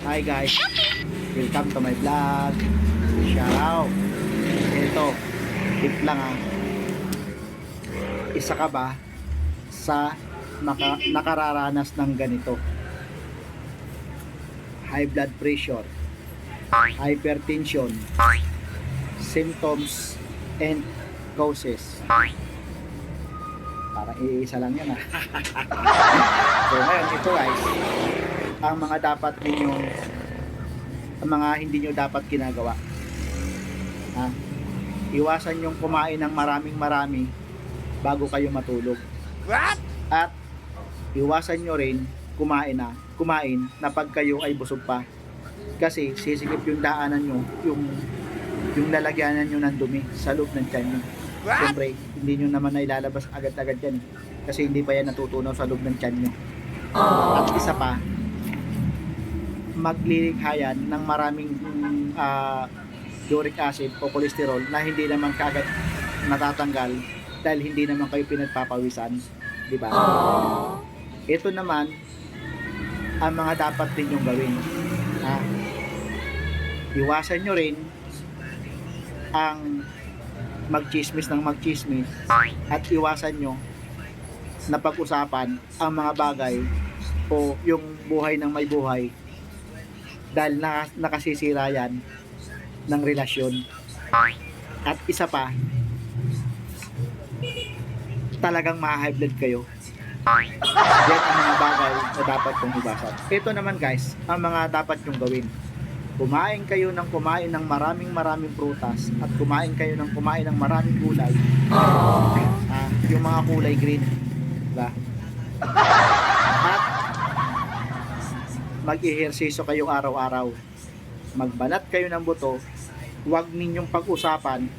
Hi guys, welcome to my vlog. Shout out. Ito, tip lang Isa ka ba sa nakararanas ng ganito? High blood pressure, hypertension, symptoms and causes. Parang iisa lang yan So ngayon, ito guys, ang mga dapat ninyong, ang mga hindi nyo dapat ginagawa. Iwasan yung kumain ng marami bago kayo matulog. What? At iwasan nyo rin kumain na pag kayo ay busog pa. Kasi sisikip yung daanan nyo, yung lalagyanan nyo ng dumi sa loob ng tiyan nyo. Siyempre, hindi nyo naman na ilalabas agad-agad yan. Kasi hindi pa yan natutunaw sa loob ng tiyan nyo. At isa pa, maglilikha yan ng maraming uric acid o cholesterol na hindi naman kaagad natatanggal dahil hindi naman kayo pinagpapawisan, di ba? Ito naman ang mga dapat ninyong gawin. Iwasan nyo rin ang magchismis ng magchismis at iwasan nyo na pag-usapan ang mga bagay o yung buhay ng may buhay dahil nakasisira yan ng relasyon. At isa pa, talagang ma-high blood kayo. Yan ang mga bagay na dapat kong iwasan. Ito naman guys, ang mga dapat nyong gawin. Kumain kayo ng maraming prutas at kumain kayo ng maraming gulay. Yung mga kulay green, diba? At mag-ehersisyo kayo araw-araw. Magbalat kayo ng buto. Huwag ninyong pag-usapan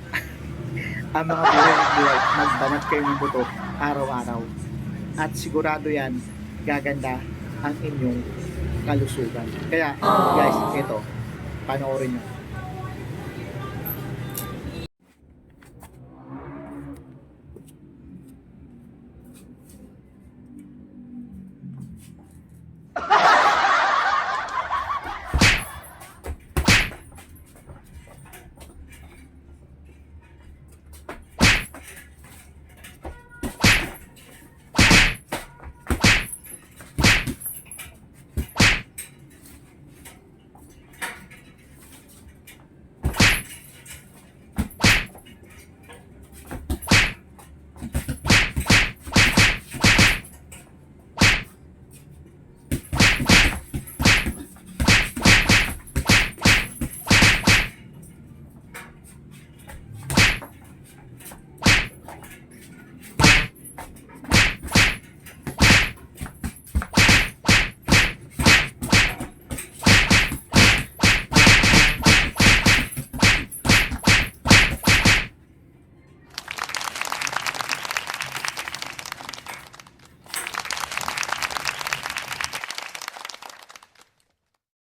ang mga buhay. Magbanat kayo ng buto araw-araw. At sigurado yan, gaganda ang inyong kalusugan. Kaya guys, ito, panoorin nyo.